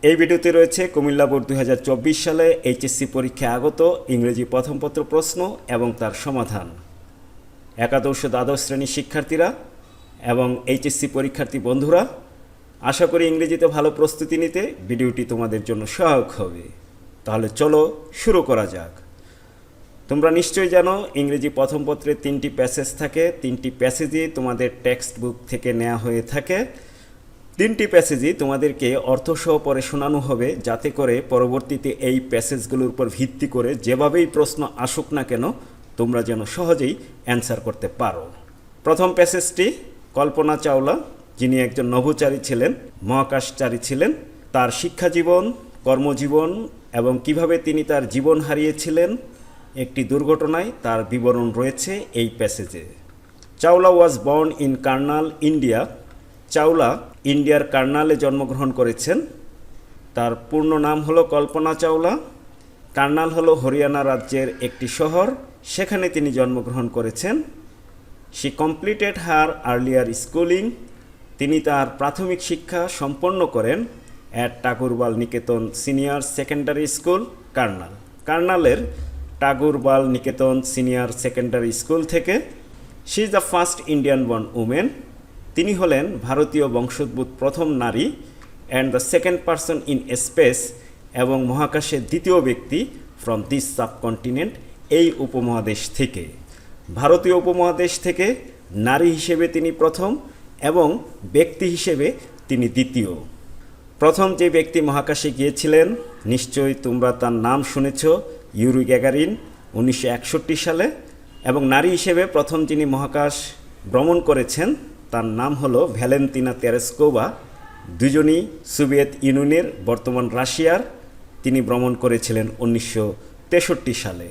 এই ভিডিওতে রয়েছে কুমিল্লা বোর্ড 2024 সালে এইচএসসি পরীক্ষায় আগত ইংরেজি প্রথম পত্র প্রশ্ন এবং তার সমাধান। একাদশ ও দ্বাদশ শ্রেণীর শিক্ষার্থীরা এবং এইচএসসি পরীক্ষার্থী বন্ধুরা, আশা করি ইংরেজিতে ভালো প্রস্তুতি নিতে ভিডিওটি তোমাদের জন্য সহায়ক হবে। তাহলে চলো শুরু করা যাক। তোমরা নিশ্চয়ই জানো ইংরেজি প্রথম পত্রে 3টি প্যাসেজ থাকে। 3টি প্যাসেজই তোমাদের টেক্সট বুক থেকে নেওয়া হয়ে থাকে। 3টি প্যাসেজই তোমাদেরকে অর্থসহ পরে শোনানো হবে, যাতে করে পরবর্তীতে এই প্যাসেজগুলোর উপর ভিত্তি করে যেভাবেই প্রশ্ন আসুক না কেন তোমরা যেন সহজেই অ্যান্সার করতে পারো। প্রথম প্যাসেজটি কল্পনা চাওলা, যিনি একজন নভোচারী ছিলেন, মহাকাশচারী ছিলেন, তার শিক্ষাজীবন, কর্মজীবন এবং কিভাবে তিনি তার জীবন হারিয়েছিলেন একটি দুর্ঘটনায়, তার বিবরণ রয়েছে এই প্যাসেজে। Chawla was born in Karnal, India. Chawla ইন্ডিয়ার কার্নালে জন্মগ্রহণ করেছেন। তার পূর্ণ নাম হলো কল্পনা চাওলা। কার্নাল হলো হরিয়ানা রাজ্যের একটি শহর, সেখানে তিনি জন্মগ্রহণ করেছেন। She completed her earlier schooling. তিনি তার প্রাথমিক শিক্ষা সম্পন্ন করেন at Tagore Bal Niketan senior secondary school, Karnal. কার্নালের Tagore Bal Niketan senior secondary school থেকে। She is the first Indian born women. তিনি হলেন ভারতীয় বংশোদ্ভূত প্রথম নারী and the second person in space, এবং মহাকাশের দ্বিতীয় ব্যক্তি ফ্রম দিস সাবকন্টিনেন্ট, এই উপমহাদেশ থেকে। ভারতীয় উপমহাদেশ থেকে নারী হিসেবে তিনি প্রথম এবং ব্যক্তি হিসেবে তিনি দ্বিতীয়। প্রথম যে ব্যক্তি মহাকাশে গিয়েছিলেন নিশ্চয়ই তোমরা তার নাম শুনেছ, ইউরি গ্যাগারিন, 1961 সালে। এবং নারী হিসেবে প্রথম যিনি মহাকাশ ভ্রমণ করেছেন তার নাম হলো ভ্যালেন্তিনা তেরেস্কোভা। দুজনই সোভিয়েত ইউনিয়নের, বর্তমান রাশিয়ার। তিনি ভ্রমণ করেছিলেন 1963 সালে।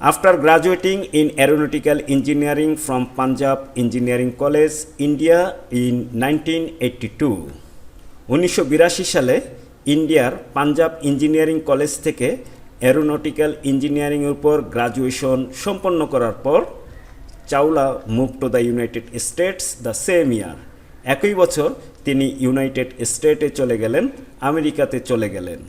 After graduating in aeronautical engineering from Punjab engineering college, India in 1982, 1982 সালে ইন্ডিয়ার পাঞ্জাব ইঞ্জিনিয়ারিং কলেজ থেকে অ্যারোনটিক্যাল ইঞ্জিনিয়ারিংয়ের উপর গ্রাজুয়েশন সম্পন্ন করার পর Chawla move to the United states the same ইয়ার। একই বছর তিনি ইউনাইটেড স্টেটে চলে গেলেন, আমেরিকাতে চলে গেলেন।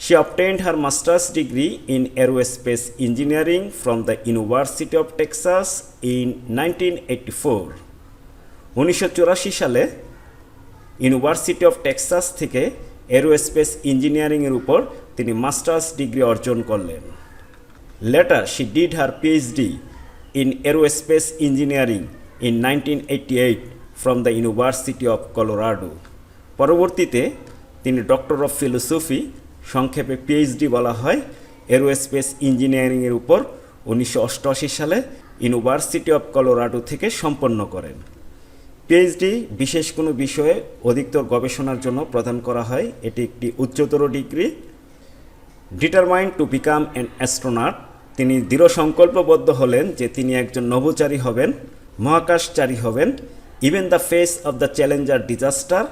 She obtained her masters degree in aerospace engineering from the university of Texas in 1984, 1984 সালে ইউনিভার্সিটি অফ টেক্সাস থেকে এরোস্পেস ইঞ্জিনিয়ারিংয়ের উপর তিনি মাস্টার্স ডিগ্রি অর্জন করলেন। Letter she did her PhD in aerospace engineering in 1988 from the University of Colorado. পরবর্তীতে তিনি doctor of philosophy, সংক্ষেপে পিএইচডি বলা হয়, এরোস্পেস ইঞ্জিনিয়ারিংয়ের উপর 1988 সালে ইউনিভার্সিটি অফ কলোরাডো থেকে সম্পন্ন করেন। পিএইচডি বিশেষ কোনো বিষয়ে অধিকতর গবেষণার জন্য প্রদান করা হয়। এটি একটি উচ্চতর degree. Determined to become an astronaut, তিনি দৃঢ় সংকল্পবদ্ধ হলেন যে তিনি একজন নভোচারী হবেন, মহাকাশচারী হবেন। Even the face of the Challenger disaster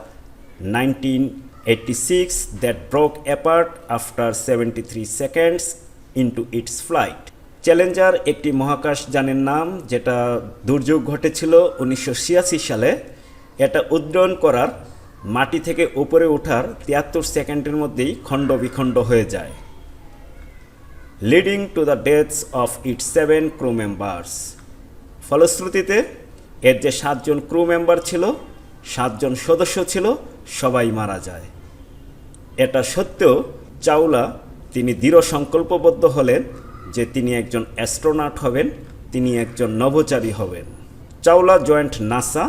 1986 that broke apart after 73 seconds into it's flight. Challenger একটি মহাকাশযানের নাম, যেটা দুর্যোগ ঘটেছিল 1986 সালে। এটা উড্ডয়ন করার, মাটি থেকে উপরে ওঠার 73 সেকেন্ডের মধ্যেই খণ্ড বিখণ্ড হয়ে যায়, leading to the deaths of its 7 crew members. ফলশ্রুতিতে এর যে 7 জন ক্রু মেম্বার ছিল, 7 জন সদস্য ছিল, সবাই মারা যায়। এটা সত্ত্বেও চাওলা তিনি দৃঢ় সংকল্পবদ্ধ হলেন যে তিনি একজন অ্যাস্ট্রোনট হবেন, তিনি একজন নভোচারী হবেন। Chawla joined NASA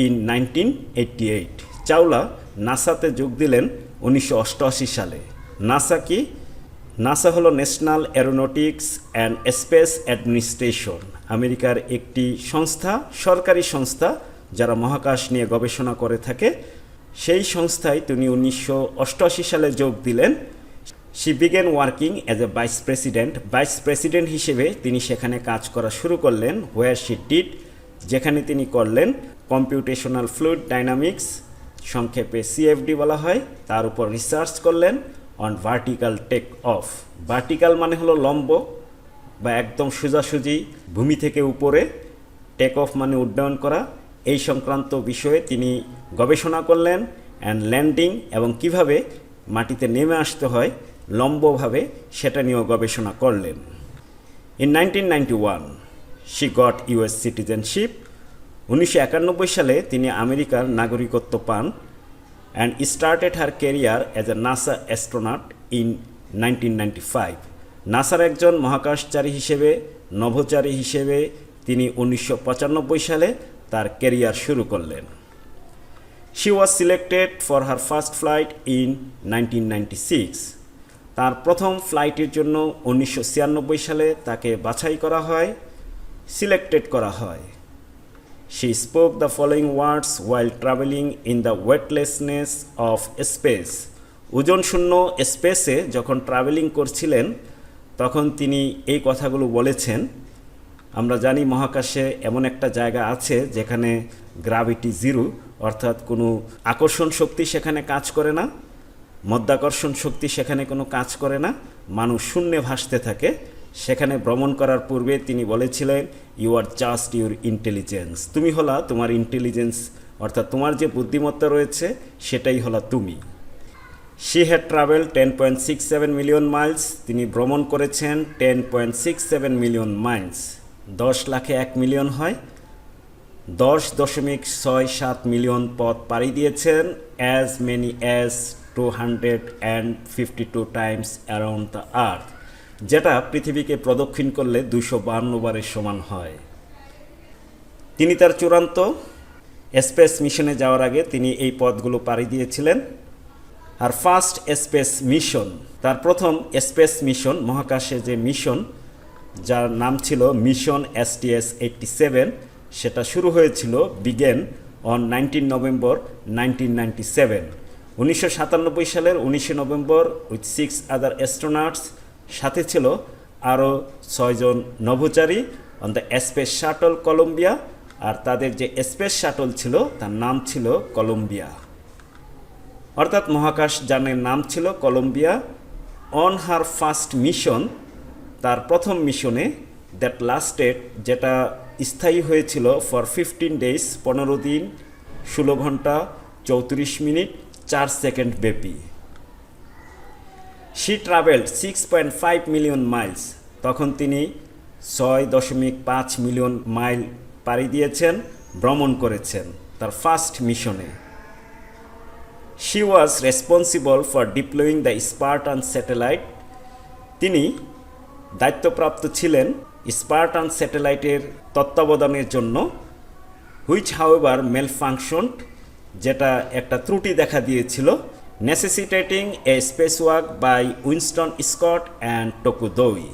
in 1988। Chawla নাসাতে যোগ দিলেন 1988 সালে। নাসা কি? নাসা হলো national aeronautics and space administration, আমেরিকার একটি সংস্থা, সরকারি সংস্থা যারা মহাকাশ নিয়ে গবেষণা করে থাকে। সেই সংস্থায় তিনি 1988 সালে যোগ দিলেন। She began working as a vice president. Vice president হিসেবে তিনি সেখানে কাজ করা শুরু করলেন। হোয়ার শি ডিড, যেখানে তিনি করলেন কম্পিউটেশনাল ফ্লুইড ডাইনামিক্স, সংক্ষেপে সিএফডি বলা হয়, তার উপর রিসার্চ করলেন। On vertical take off, vertical মানে হলো লম্ব বা একদম সোজাসুজি ভূমি থেকে উপরে, টেক অফ মানে উড্ডয়ন করা। এই সংক্রান্ত বিষয়ে তিনি গবেষণা করলেন। অ্যান্ড ল্যান্ডিং এবং কিভাবে মাটিতে নেমে আসতে হয় লম্বভাবে সেটা নিয়েও গবেষণা করলেন। In 1991 she got US citizenship. 1991 সালে তিনি আমেরিকার নাগরিকত্ব পান and started her career as a NASA astronaut in 1995। নাসার একজন মহাকাশচারী হিসেবে নভোচারী হিসেবে তিনি 1995 সালে তার ক্যারিয়ার শুরু করলেন। She was selected for her first flight in 1996। তার প্রথম ফ্লাইটের জন্য 1996 সালে তাকে বাছাই করা হয়, সিলেক্টেড করা হয়। She spoke the following words while traveling in the weightlessness of space. ওজনশূন্য স্পেসে যখন ট্রাভেলিং করছিলেন তখন তিনি এই কথাগুলো বলেছেন। আমরা জানি মহাকাশে এমন একটা জায়গা আছে যেখানে গ্র্যাভিটি জিরো, অর্থাৎ কোনো আকর্ষণ শক্তি সেখানে কাজ করে না, মধ্যাকর্ষণ শক্তি সেখানে কোনো কাজ করে না, মানুষ শূন্যে ভাসতে থাকে। সেখানে ভ্রমণ করার পূর্বে তিনি বলেছিলেন, you are just your intelligence, তুমি হলা তোমার ইন্টেলিজেন্স, অর্থাৎ তোমার যে বুদ্ধিমত্তা রয়েছে সেটাই হলা তুমি। She had travel 10.67 million Miles, তিনি ভ্রমণ করেছেন 10.67 মিলিয়ন মাইলস। 10 লাখে 1 মিলিয়ন হয়, 10.67 মিলিয়ন পথ পাড়ি দিয়েছেন, as many as 252 Times around the earth, যেটা পৃথিবীকে প্রদক্ষিণ করলে 252 বারের সমান হয়। তিনি তার চূড়ান্ত স্পেস মিশনে যাওয়ার আগে তিনি এই পথগুলো পাড়ি দিয়েছিলেন। আর ফার্স্ট স্পেস মিশন, তার প্রথম স্পেস মিশন, মহাকাশে যে মিশন যার নাম ছিল মিশন STS-87, সেটা শুরু হয়েছিল বিগেন অন 19 নভেম্বর 1997। 1997 সালের 19 নভেম্বর উইথ 6 আদার অ্যাস্ট্রোনটস, সাথে ছিল আরও 6 জন নভোচারী on the space shuttle Columbia, আর তাদের যে স্পেস শাটল ছিল তার নাম ছিল কলম্বিয়া, অর্থাৎ মহাকাশ যানের নাম ছিল Columbia. On her first mission, তার প্রথম মিশনে, দ্যাট লাস্টেড, যেটা স্থায়ী হয়েছিল ফর 15 ডেজ, 15 দিন 16 ঘন্টা 34 মিনিট 4 সেকেন্ড ব্যাপী। শি ট্রাভেলড 6.5 মিলিয়ন মাইলস, তখন তিনি 6.5 মিলিয়ন মাইল পাড়ি দিয়েছেন, ভ্রমণ করেছেন তার ফার্স্ট মিশনে। She was responsible for ডিপ্লয়িং the Spartan satellite, তিনি দায়িত্বপ্রাপ্ত ছিলেন স্পার্টান স্যাটেলাইটের তত্ত্বাবধানের জন্য, হুইচ হাউএভার মেলফাংশনড, যেটা একটা ত্রুটি দেখা দিয়েছিল, necessitating a space walk by Winston Scott and Takao Doi.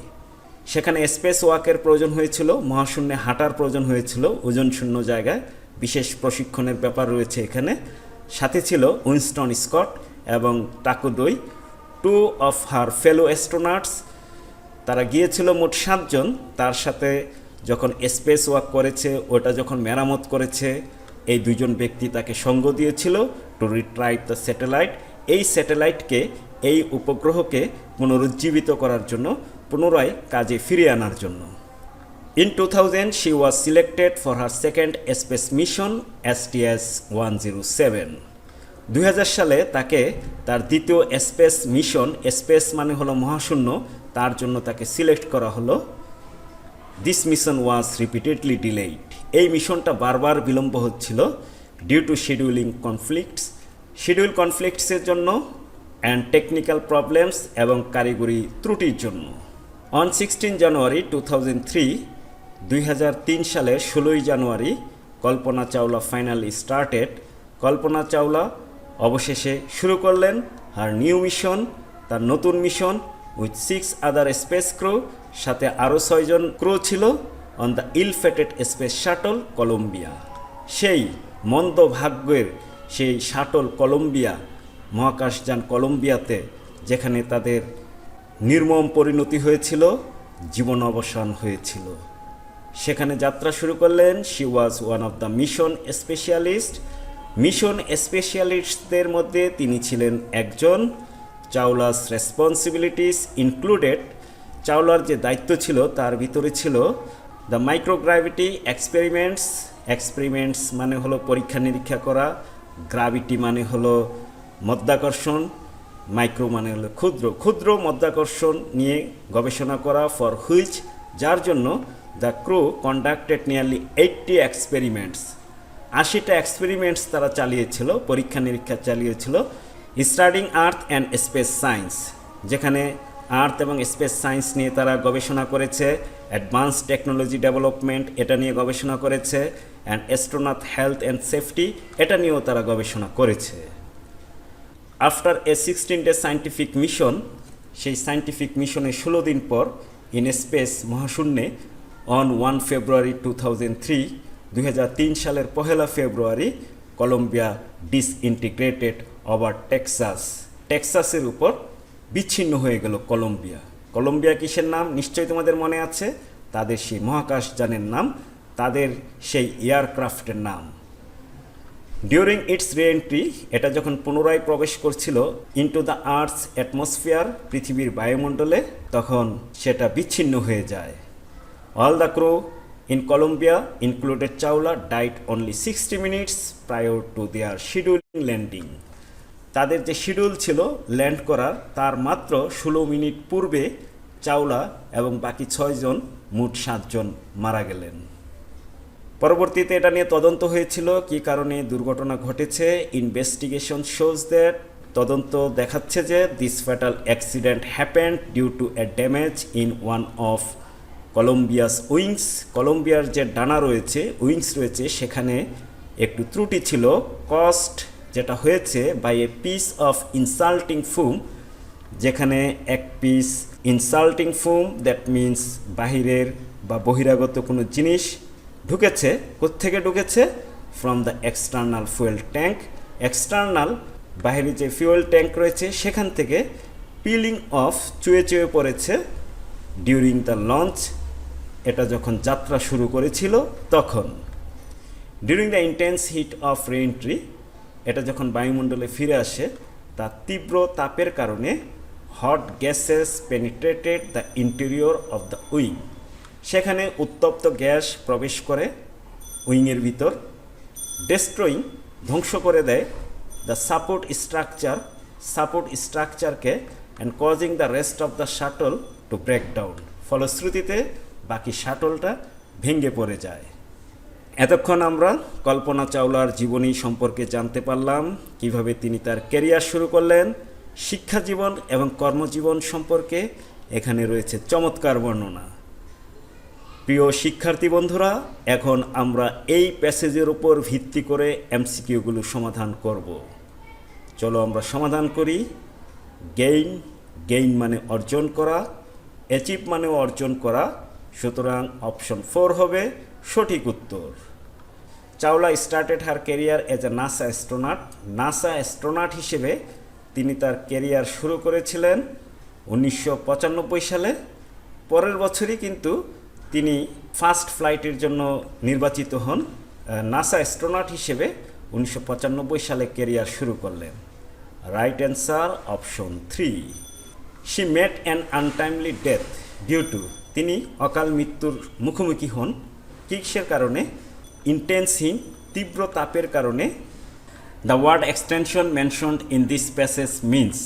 সেখানে স্পেস ওয়াকের প্রয়োজন হয়েছিল, মহাশূন্যে হাঁটার প্রয়োজন হয়েছিল ওজনশূন্য জায়গায়, বিশেষ প্রশিক্ষণের ব্যাপার রয়েছে এখানে। সাথে ছিল উইনস্টন স্কট এবং টাকুদোই, 2 অফ হার ফেলো অ্যাস্ট্রোনটস। তারা গিয়েছিল মোট 7 জন। তার সাথে যখন স্পেস ওয়াক করেছে, ওটা যখন মেরামত করেছে, এই 2 জন ব্যক্তি তাকে সঙ্গ দিয়েছিল টু রিট্রাইভ দ্য স্যাটেলাইট, এই স্যাটেলাইটকে, এই উপগ্রহকে পুনরুজ্জীবিত করার জন্য, পুনরায় কাজে ফিরিয়ে আনার জন্য। In 2000 she was selected for her second space mission STS-107। 2000 সালে তাকে তার দ্বিতীয় স্পেস মিশন, স্পেস মানে হলো মহাশূন্য, তার জন্য তাকে সিলেক্ট করা হলো। This mission was repeatedly delayed, এই মিশনটা বারবার বিলম্ব হচ্ছিল due to scheduling conflicts, schedule কনফ্লিক্টসের জন্য, অ্যান্ড টেকনিক্যাল প্রবলেমস এবং কারিগরি ত্রুটির জন্য। অন 16 জানুয়ারি 2003, 2003 সালের 16 জানুয়ারি, কল্পনা চাওলা ফাইনালি স্টার্টেড, কল্পনা চাওলা অবশেষে শুরু করলেন হার নিউ মিশন, তার নতুন মিশন, উইথ 6 আদার স্পেস ক্রু, সাথে আরও 6 জন ক্রু ছিল, on the ill-fated space shuttle Columbia. সেই মন্দ ভাগ্যের সেই শাটল কলম্বিয়া, মহাকাশযান কলম্বিয়াতে, যেখানে তাদের নির্মম পরিণতি হয়েছিল, জীবন অবসান হয়েছিল, সেখানে যাত্রা শুরু করলেন। She was one of the mission specialist, mission স্পেশালিস্টদের মধ্যে তিনি ছিলেন একজন। চাওলাস রেসপন্সিবিলিটিস ইনক্লুডেড, চাওলার যে দায়িত্ব ছিল তার ভিতরে ছিল দ্য মাইক্রোগ্র্যাভিটি এক্সপেরিমেন্টস, এক্সপেরিমেন্টস মানে হলো পরীক্ষা নিরীক্ষা করা, গ্র্যাভিটি মানে হলো মধ্যাকর্ষণ, মাইক্রো মানে হলো ক্ষুদ্র, ক্ষুদ্র মধ্যাকর্ষণ নিয়ে গবেষণা করা, ফর হুইচ যার জন্য the crew conducted nearly 80 experiments, 80টা এক্সপেরিমেন্টস তারা চালিয়েছিল, পরীক্ষা নিরীক্ষা চালিয়েছিল। Studying earth and space science, যেখানে আর্থ এবং স্পেস সায়েন্স নিয়ে তারা গবেষণা করেছে। অ্যাডভান্স টেকনোলজি ডেভেলপমেন্ট, এটা নিয়ে গবেষণা করেছে। And astronaut health and safety, এটা নিয়েও তারা গবেষণা করেছে। আফটার এ 16-ডে সায়েন্টিফিক মিশন, সেই সায়েন্টিফিক মিশনের 16 দিন পর ইন স্পেস, মহাশূন্যে, অন 1 ফেব্রুয়ারি 2003 সালের 1 ফেব্রুয়ারি কলম্বিয়া ডিসইন্টিগ্রেটেড ওভার টেক্সাস, টেক্সাসের উপর বিচ্ছিন্ন হয়ে গেল কলম্বিয়া। কলম্বিয়া কিসের নাম নিশ্চয়ই তোমাদের মনে আছে, তাদের সেই মহাকাশযানের নাম, তাদের সেই এয়ারক্রাফটের নাম। ডিউরিং ইটস রিএন্ট্রি, এটা যখন পুনরায় প্রবেশ করছিল ইনটু দ্য আর্থস অ্যাটমসফিয়ার, পৃথিবীর বায়ুমণ্ডলে, তখন সেটা বিচ্ছিন্ন হয়ে যায়। All the crew in Columbia included Chawla died only 60 minutes prior to their scheduling landing. তাদের যে শিডিউল ছিল ল্যান্ড করার, তার মাত্র 16 মিনিট পূর্বে চাওলা এবং বাকি 6 জন, মোট 7 জন মারা গেলেন। পরবর্তীতে এটা নিয়ে তদন্ত হয়েছিল, কী কারণে দুর্ঘটনা ঘটেছে। ইনভেস্টিগেশন শোজ দ্যাট, তদন্ত দেখাচ্ছে যে this fatal accident happened due to a damage in one of Columbia's wings. কলম্বিয়ার যে ডানা রয়েছে, উইংস রয়েছে, সেখানে একটু ত্রুটি ছিল। কস্ট, যেটা হয়েছে by a piece of insulting foam, যেখানে এক piece insulting foam, that means বাহিরের বা বহিরাগত কোনো জিনিস ঢুকেছে। কোত্থেকে ঢুকেছে? From the external fuel tank, external বাহিরে যে ফুয়েল ট্যাঙ্ক রয়েছে সেখান থেকে পিলিং অফ, চুয়ে চুয়ে পড়েছে। ডিউরিং দ্য লঞ্চ, এটা যখন যাত্রা শুরু করেছিল তখন। During the intense heat of reentry, এটা যখন বায়ুমণ্ডলে ফিরে আসে, তার তীব্র তাপের কারণে hot gases penetrated the interior of the wing, সেখানে উত্তপ্ত গ্যাস প্রবেশ করে উইংয়ের ভিতর, ডেস্ট্রয়িং, ধ্বংস করে দেয় দ্য সাপোর্ট স্ট্রাকচারকে, and causing the rest of the shuttle to break down. ফলশ্রুতিতে বাকি শাটলটা ভেঙে পড়ে যায়। এতক্ষণ আমরা কল্পনা চাওলার জীবনী সম্পর্কে জানতে পারলাম, কিভাবে তিনি তার ক্যারিয়ার শুরু করলেন। শিক্ষা জীবন এবং কর্মজীবন সম্পর্কে এখানে রয়েছে চমৎকার বর্ণনা। প্রিয় শিক্ষার্থী বন্ধুরা, এখন আমরা এই প্যাসেজের উপর ভিত্তি করে এমসিকিউগুলো সমাধান করব। চলো আমরা সমাধান করি। গেইন মানে অর্জন করা, অ্যাচিভ মানেও অর্জন করা, সুতরাং অপশন 4 হবে সঠিক উত্তর। Chawla started her career as a NASA astronaut, NASA astronaut হিসেবে তিনি তার ক্যারিয়ার শুরু করেছিলেন 1995 সালে। পরের বছরই কিন্তু তিনি ফার্স্ট ফ্লাইটের জন্য নির্বাচিত হন। নাসা অ্যাস্ট্রোনট হিসেবে 1995 সালে ক্যারিয়ার শুরু করলেন। Right answer option 3। She met an untimely death due to, তিনি অকাল মৃত্যুর মুখোমুখি হন কিসের কারণে? ইন্টেন্স হিট, তীব্র তাপের কারণে। The word extension mentioned in this passage means,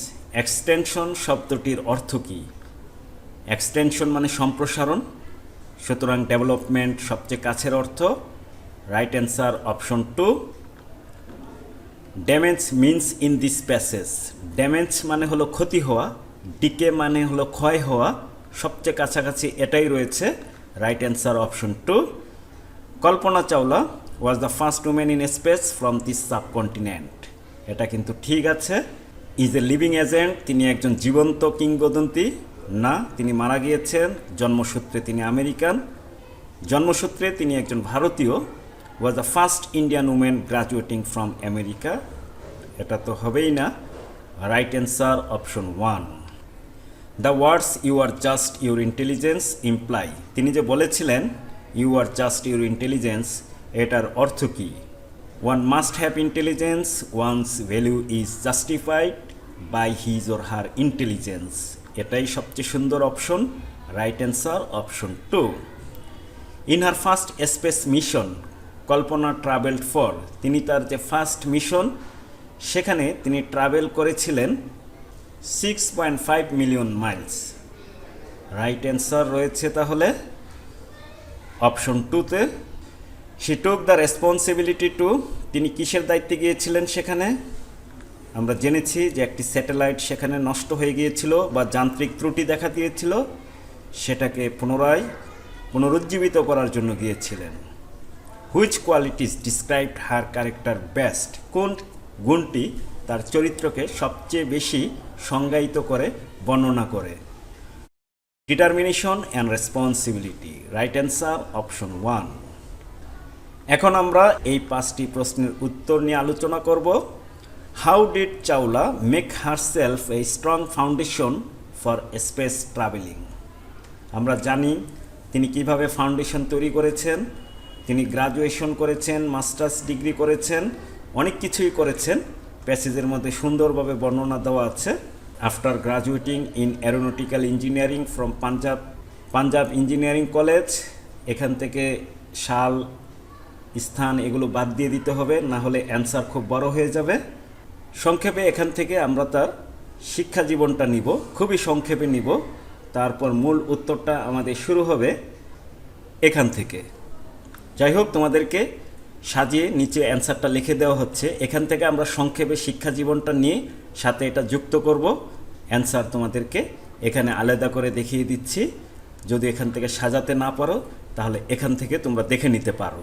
extension শব্দটির অর্থ কী? এক্সটেনশন মানে সম্প্রসারণ, সুতরাং ডেভেলপমেন্ট সবচেয়ে কাছের অর্থ। Right answer option 2। Damage means in this passage, damage মানে হলো ক্ষতি হওয়া, ডিকে মানে হলো ক্ষয় হওয়া, সবচেয়ে কাছাকাছি এটাই রয়েছে। Right answer option 2। Kalpana Chawla was the first women in space from this subcontinent, এটা কিন্তু ঠিক আছে। ইজ এ লিভিং এজেন্ট, তিনি একজন জীবন্ত কিংবদন্তি না, তিনি মারা গিয়েছেন। জন্মসূত্রে তিনি আমেরিকান, জন্মসূত্রে তিনি একজন ভারতীয়। Was the first Indian women graduating from America, এটা তো হবেই না। Right answer option 1। The words you are just your intelligence imply, তিনি যে বলেছিলেন you are just your intelligence, এটার অর্থ কী? One must have intelligence, one's value is justified by his or her intelligence, এটাই সবচেয়ে সুন্দর অপশন। Right answer option 2। In her first space mission Kalpana travelled for, তিনি তার যে ফার্স্ট মিশন সেখানে তিনি ট্রাভেল করেছিলেন 6.5 মিলিয়ন মাইলস। রাইট অ্যান্সার রয়েছে তাহলে অপশন 2-তে। She took the responsibility to, তিনি কিসের দায়িত্বে গিয়েছিলেন সেখানে? আমরা জেনেছি যে একটি স্যাটেলাইট সেখানে নষ্ট হয়ে গিয়েছিল বা যান্ত্রিক ত্রুটি দেখা দিয়েছিল, সেটাকে পুনরুজ্জীবিত করার জন্য গিয়েছিলেন। Which qualities described her character best, কোন গুণটি তার চরিত্রকে সবচেয়ে বেশি সংজ্ঞায়িত করে, বর্ণনা করে? Determination and responsibility. Right answer option 1। এখন আমরা এই 5টি প্রশ্নের উত্তর নিয়ে আলোচনা করব। How did Chawla make herself a strong foundation for space travelling? আমরা জানি তিনি কিভাবে ফাউন্ডেশন তৈরি করেছেন। তিনি গ্রাজুয়েশন করেছেন, মাস্টার্স ডিগ্রি করেছেন, অনেক কিছুই করেছেন। প্যাসেজের মধ্যে সুন্দরভাবে বর্ণনা দেওয়া আছে। After graduating in aeronautical engineering from Punjab engineering college, এখান থেকে সাল, স্থান এগুলো বাদ দিয়ে দিতে হবে, না হলে অ্যান্সার খুব বড় হয়ে যাবে। সংক্ষেপে এখান থেকে আমরা তার শিক্ষা জীবনটা নিব, খুবই সংক্ষেপে নিব। তারপর মূল উত্তরটা আমাদের শুরু হবে এখান থেকে। যাই হোক, তোমাদেরকে সাজিয়ে নিচে অ্যান্সারটা লিখে দেওয়া হচ্ছে। এখান থেকে আমরা সংক্ষেপে শিক্ষা জীবনটা নিয়ে সাথে এটা যুক্ত করব। অ্যান্সার তোমাদেরকে এখানে আলাদা করে দেখিয়ে দিচ্ছি। যদি এখান থেকে সাজাতে না পারো তাহলে এখান থেকে তোমরা দেখে নিতে পারো।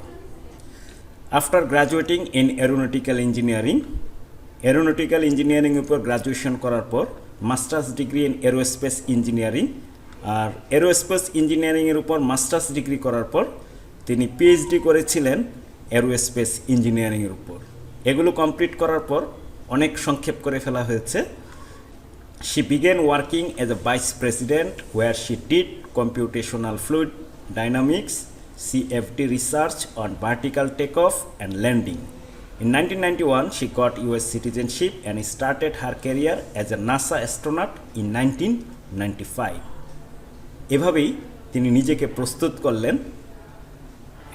After graduating in aeronautical engineering উপর গ্রাজুয়েশন করার পর masters degree in aerospace engineering, আর এরোস্পেস ইঞ্জিনিয়ারিংয়ের উপর মাস্টার্স ডিগ্রি করার পর তিনি পিএইচডি করেছিলেন এরোস্পেস ইঞ্জিনিয়ারিংয়ের উপর। এগুলো কমপ্লিট করার পর অনেক সংক্ষেপ করে ফেলা হয়েছে। She began working as a vice president where she did computational fluid dynamics CFD research on vertical takeoff and landing. In 1991, she got US citizenship and started her career as a NASA astronaut in 1995. এভাবেই তিনি নিজেকে প্রস্তুত করলেন,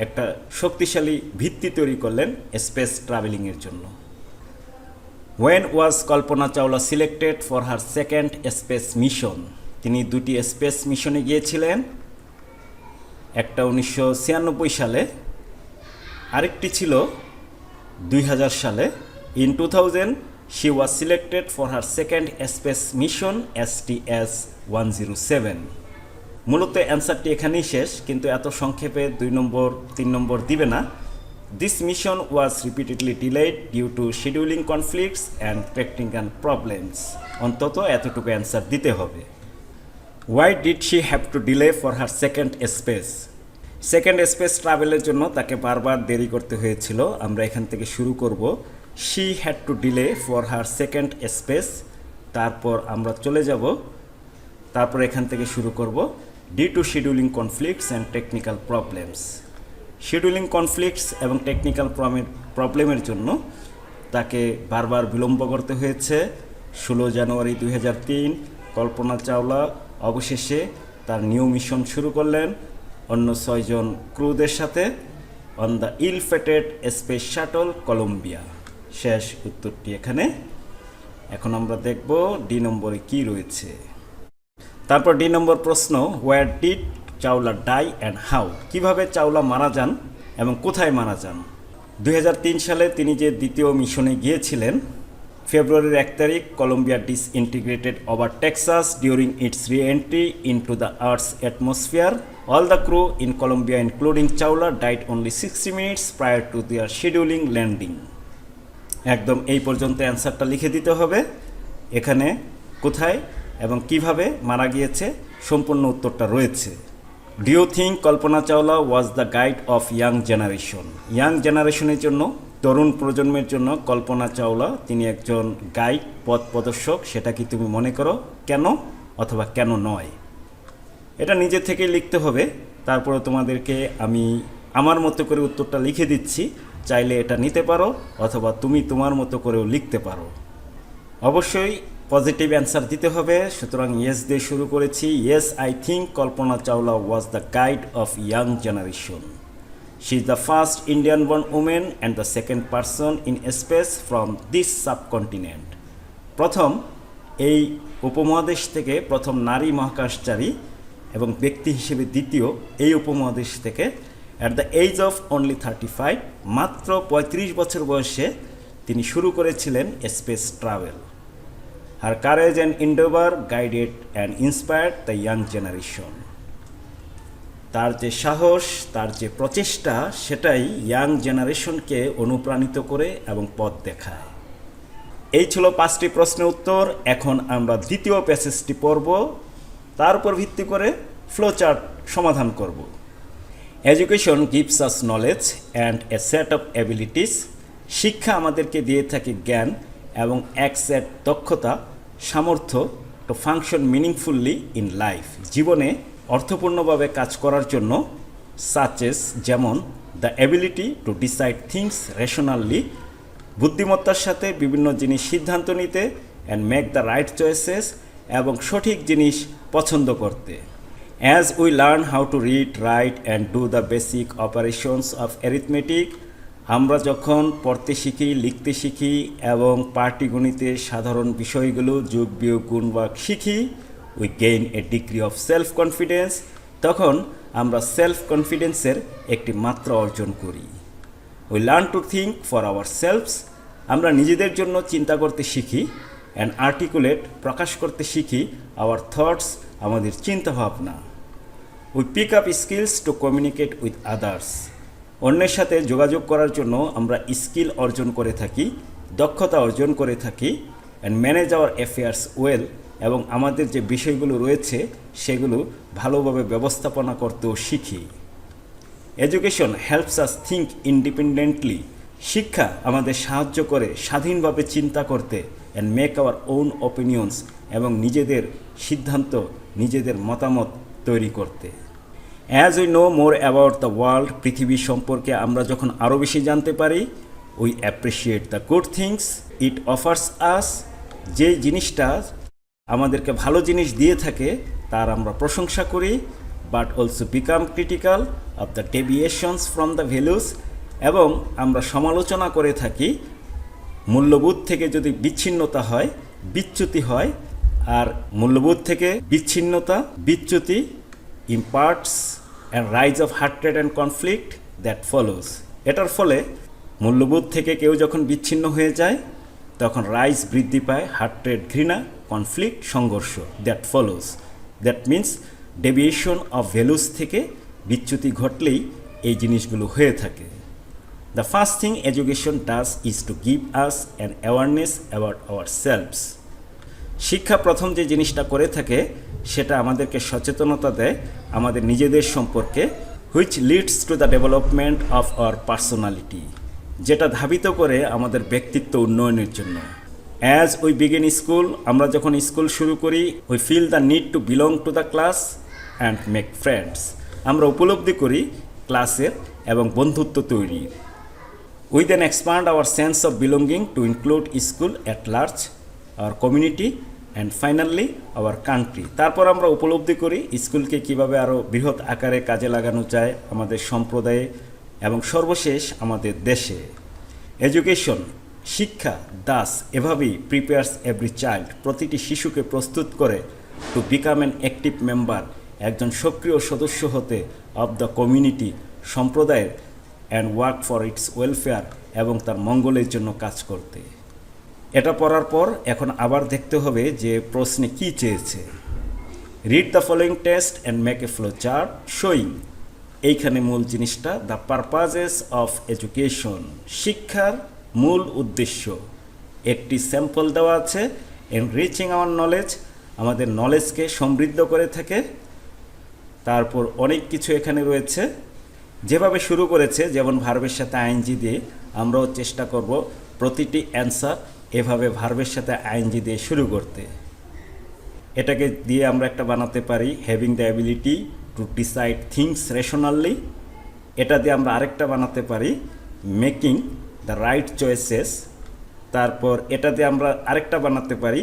একটা শক্তিশালী ভিত্তি তৈরি করলেন স্পেস ট্রাভেলিংয়ের জন্য। When was Kalpana Chawla selected for her second space mission? তিনি 2টি স্পেস মিশনে গিয়েছিলেন, একটা 1996 সালে, আরেকটি ছিল 2000 সালে। In 2000 she was selected for her second space mission STS-107। মূলত অ্যান্সারটি এখানেই শেষ, কিন্তু এত সংক্ষেপে 2 নম্বর 3 নম্বর দিবে না। This mission was repeatedly delayed due to scheduling conflicts and technical problems. অন্তত এতটুকু অ্যান্সার দিতে হবে। Why did she have to delay for her second space ট্রাভেলের জন্য তাকে বারবার দেরি করতে হয়েছিল? আমরা এখান থেকে শুরু করব। She had to delay for her second space, তারপর আমরা চলে যাব, তারপর এখান থেকে শুরু করব due to scheduling conflicts and technical problems. Scheduling conflicts এবং টেকনিক্যাল প্রবলেমের জন্য তাকে বারবার বিলম্ব করতে হয়েছে। 16 জানুয়ারি 2003 কল্পনা চাওলা অবশেষে তার নিউ মিশন শুরু করলেন অন্য 6 জন ক্রুদের সাথে on the ill-fated space shuttle Columbia. শেষ উত্তরটি এখানে। এখন আমরা দেখব ডি নম্বরে কি রয়েছে। তারপর ডি নম্বর প্রশ্ন, where did Chawla die and how? কিভাবে চাওলা মারা যান এবং কোথায় মারা যান? 2003 সালে তিনি যে দ্বিতীয় মিশনে গিয়েছিলেন, ফেব্রুয়ারির 1 তারিখ Columbia disintegrated over Texas during its re-entry into the earth's atmosphere. All the crew in Columbia including Chawla died only 60 minutes prior to their scheduling landing. একদম এই পর্যন্ত অ্যান্সারটা লিখে দিতে হবে। এখানে কোথায় এবং কিভাবে মারা গিয়েছে সম্পূর্ণ উত্তরটা রয়েছে। Do you think Kalpana Chawla was the guide of young generation? Young জেনারেশনের জন্য, তরুণ প্রজন্মের জন্য কল্পনা চাওলা তিনি একজন গাইড, পথ প্রদর্শক, সেটা কি তুমি মনে করো? কেন অথবা কেন নয়? এটা নিজে থেকেই লিখতে হবে। তারপরে তোমাদেরকে আমি আমার মতো করে উত্তরটা লিখে দিচ্ছি, চাইলে এটা নিতে পারো অথবা তুমি তোমার মতো করেও লিখতে পারো। অবশ্যই পজিটিভ অ্যান্সার দিতে হবে। সুতরাং ইয়েস দিয়ে শুরু করেছি। Yes, I think Kalpana Chawla was the guide of young generation. She is the first Indian-born woman and the second person in space from this subcontinent. প্রথম এই উপমহাদেশ থেকে প্রথম নারী মহাকাশচারী এবং ব্যক্তি হিসেবে দ্বিতীয় এই উপমহাদেশ থেকে at the age of only 35 মাত্র 35 বছর বয়সে তিনি শুরু করেছিলেন space travel. Her courage and endeavor guided and inspired the young generation. তার যে সাহস, তার যে প্রচেষ্টা, সেটাই ইয়াং জেনারেশনকে অনুপ্রাণিত করে এবং পথ দেখায়। এই ছিল 5টি প্রশ্নের উত্তর। এখন আমরা দ্বিতীয় প্যাসেজটি পড়ব, তার উপর ভিত্তি করে ফ্লোচার্ট সমাধান করব। Education gives us knowledge and a set of abilities. শিক্ষা আমাদেরকে দিয়ে থাকে জ্ঞান এবং এক সেট দক্ষতা, সামর্থ্য টু ফাংশন মিনিংফুললি ইন লাইফ, জীবনে অর্থপূর্ণভাবে কাজ করার জন্য, সাচেস যেমন the ability to decide things rationally, বুদ্ধিমত্তার সাথে বিভিন্ন জিনিস সিদ্ধান্ত নিতে, and make the right choices, এবং সঠিক জিনিস পছন্দ করতে। As we learn how to read, right and do the basic operations of arithmetic, আমরা যখন পড়তে শিখি, লিখতে শিখি এবং পাটিগণিতের সাধারণ বিষয়গুলো যোগ বিয়োগ গুণ ভাগ শিখি, we gain A degree of self confidence, তখন আমরা সেলফ কনফিডেন্সের একটি মাত্রা অর্জন করি। We learn to think for our selves, আমরা নিজেদের জন্য চিন্তা করতে শিখি, অ্যান্ড আর্টিকুলেট প্রকাশ করতে শিখি আওয়ার থটস, আমাদের চিন্তাভাবনা। We pick up skills to communicate with others, অন্যের সাথে যোগাযোগ করার জন্য আমরা স্কিল অর্জন করে থাকি, দক্ষতা অর্জন করে থাকি, and manage hour affairs well, এবং আমাদের যে বিষয়গুলো রয়েছে সেগুলো ভালোভাবে ব্যবস্থাপনা করতেও শিখি। Education helps us think independently, শিক্ষা আমাদের সাহায্য করে স্বাধীনভাবে চিন্তা করতে, and make our own opinions, এবং নিজেদের সিদ্ধান্ত, নিজেদের মতামত তৈরি করতে। As we know more about the world, পৃথিবী সম্পর্কে আমরা যখন আরও বেশি জানতে পারি, we appreciate the good things it offers us, যে জিনিসটা আমাদেরকে ভালো জিনিস দিয়ে থাকে তার আমরা প্রশংসা করি, but also become critical of the deviations from the values, এবং আমরা সমালোচনা করে থাকি মূল্যবোধ থেকে যদি বিচ্ছিন্নতা হয়, বিচ্যুতি হয়, আর মূল্যবোধ থেকে বিচ্ছিন্নতা, বিচ্যুতি imparts and rise of hatred and conflict that follows, এটার ফলে মূল্যবোধ থেকে কেউ যখন বিচ্ছিন্ন হয়ে যায় তখন রাইজ বৃদ্ধি পায়, হার্ট্রেড ঘৃণা, কনফ্লিক্ট সংঘর্ষ, that follows, that means deviation of values থেকে বিচ্যুতি ঘটলেই এই জিনিসগুলো হয়ে থাকে। The first thing education does is to give us an awareness about our selves, শিক্ষা প্রথম যে জিনিসটা করে থাকে সেটা আমাদেরকে সচেতনতা দেয় আমাদের নিজেদের সম্পর্কে, which leads to the development of our personality, যেটা ধাবিত করে আমাদের ব্যক্তিত্ব উন্নয়নের জন্য। অ্যাজ উই বিগিন স্কুল, আমরা যখন স্কুল শুরু করি, we feel the need to belong to the class and make friends, আমরা উপলব্ধি করি ক্লাসের এবং বন্ধুত্ব তৈরির। We then expand our sense of belonging to include school at large, our community, and finally our country, তারপর আমরা উপলব্ধি করি স্কুলকে কীভাবে আরও বৃহৎ আকারে কাজে লাগানো যায় আমাদের সম্প্রদায়ে এবং সর্বশেষ আমাদের দেশে। এডুকেশন, শিক্ষা, দাস এভাবেই প্রিপেয়ার্স এভরি চাইল্ড, প্রতিটি শিশুকে প্রস্তুত করে to become an active member, একজন সক্রিয় সদস্য হতে, অব দ্য কমিউনিটি, সম্প্রদায়ের, and work for its welfare, এবং তার মঙ্গলের জন্য কাজ করতে। এটা পড়ার পর এখন আবার দেখতে হবে যে প্রশ্নে কি চেয়েছে। Read the following text and make a flow chart showing, এইখানে মূল জিনিসটা দ্য পারপাজেস অফ এডুকেশন, শিক্ষার মূল উদ্দেশ্য। একটি স্যাম্পল দেওয়া আছে, এনরিচিং আওয়ার নলেজ, আমাদের নলেজকে সমৃদ্ধ করে থাকে। তারপর অনেক কিছু এখানে রয়েছে, যেভাবে শুরু করেছে যেমন ভার্বের সাথে আইএনজি দিয়ে, আমরাও চেষ্টা করব প্রতিটি অ্যান্সার এভাবে ভার্বের সাথে আইএনজি দিয়ে শুরু করতে। এটাকে দিয়ে আমরা একটা বানাতে পারি having the ability to decide things rationally, এটা দিয়ে আমরা আরেকটা বানাতে পারি মেকিং দ্য রাইট চয়েসেস, তারপর এটা দিয়ে আমরা আরেকটা বানাতে পারি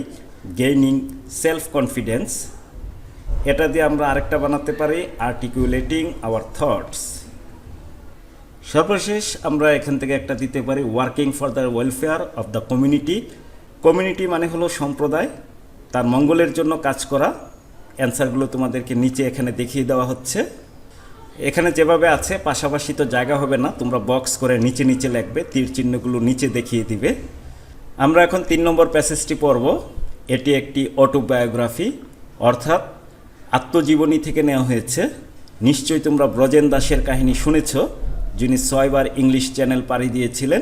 গেইনিং সেলফ কনফিডেন্স, এটা দিয়ে আমরা আরেকটা বানাতে পারি আর্টিকুলেটিং আওয়ার থটস। সর্বশেষ আমরা এখান থেকে একটা দিতে পারি working for the welfare of the community. Community মানে হলো সম্প্রদায়, তার মঙ্গলের জন্য কাজ করা। অ্যান্সারগুলো তোমাদেরকে নিচে এখানে দেখিয়ে দেওয়া হচ্ছে। এখানে যেভাবে আছে পাশাপাশি তো জায়গা হবে না, তোমরা বক্স করে নিচে নিচে লিখবে, তীর চিহ্নগুলো নিচে দেখিয়ে দিবে। আমরা এখন 3 নম্বর প্যাসেজটি পড়ব। এটি একটি অটোবায়োগ্রাফি অর্থাৎ আত্মজীবনী থেকে নেওয়া হয়েছে। নিশ্চয়ই তোমরা ব্রজেন দাসের কাহিনী শুনেছ, যিনি 6 বার ইংলিশ চ্যানেল পাড়ি দিয়েছিলেন।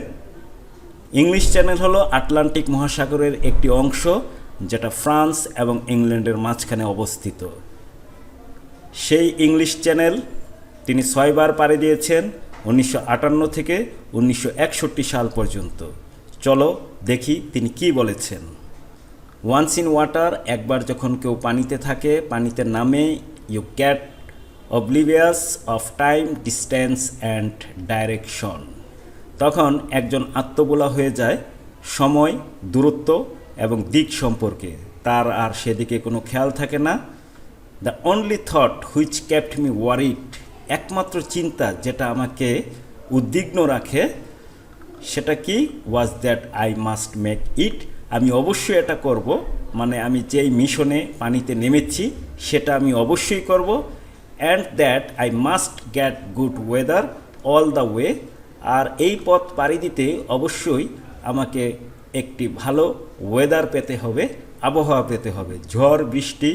ইংলিশ চ্যানেল হলো আটলান্টিক মহাসাগরের একটি অংশ, যেটা ফ্রান্স এবং ইংল্যান্ডের মাঝখানে অবস্থিত। সেই ইংলিশ চ্যানেল তিনি 6 বার পাড়ি দিয়েছেন, 1958 থেকে 1961 সাল পর্যন্ত। চলো দেখি তিনি কি বলেছেন। ওয়ান্স ইন ওয়াটার, একবার যখন কেউ পানিতে থাকে, পানিতে নামে, you get oblivious of time, distance and direction. তখন একজন আত্মবোলা হয়ে যায় সময়, দূরত্ব এবং দিক সম্পর্কে, তার আর সেদিকে কোনো খেয়াল থাকে না। The only thought which kept me worried, একমাত্র চিন্তা যেটা আমাকে উদ্বিগ্ন রাখে সেটা কি? Was that I must make it, আমি অবশ্যই এটা করব, মানে আমি যেই মিশনে পানিতে নেমেছি সেটা আমি অবশ্যই করব। And that I must get good weather all the way, আর এই পথ পাড়ি দিতে অবশ্যই আমাকে একটি ভালো ওয়েদার পেতে হবে, আবহাওয়া পেতে হবে। ঝড়, বৃষ্টি,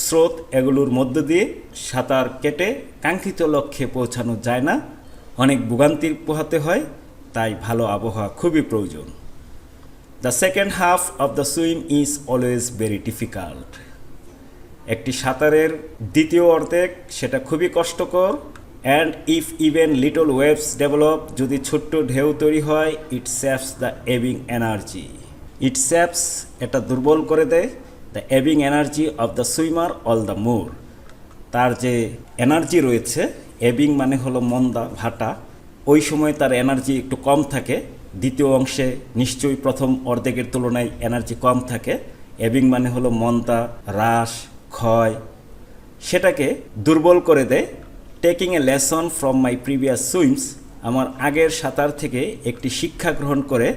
স্রোত এগুলোর মধ্য দিয়ে সাঁতার কেটে কাঙ্ক্ষিত লক্ষ্যে পৌঁছানো যায় না, অনেক ভোগান্তির পোহাতে হয়, তাই ভালো আবহাওয়া খুবই প্রয়োজন। The second half of the swim is always very difficult, একটি সাঁতারের দ্বিতীয় অর্ধেক সেটা খুবই কষ্টকর। And if even little waves develop, যদি ছোট্ট ঢেউ তৈরি হয়, it saves the ebbing energy, it saves এটা দুর্বল করে দেয়, the ebbing energy of the swimmer all the more, তার যে এনার্জি রয়েছে, এবিং মানে হলো মন্দা, ভাটা, ওই সময় তার এনার্জি একটু কম থাকে। দ্বিতীয় অংশে নিশ্চয়ই প্রথম অর্ধেকের তুলনায় এনার্জি কম থাকে। এবিং মানে হলো মন্দা, হ্রাস, ক্ষয়, সেটাকে দুর্বল করে দেয়। Taking a lesson from my previous swims, আমার আগের সাঁতার থেকে একটি শিক্ষা গ্রহণ করে,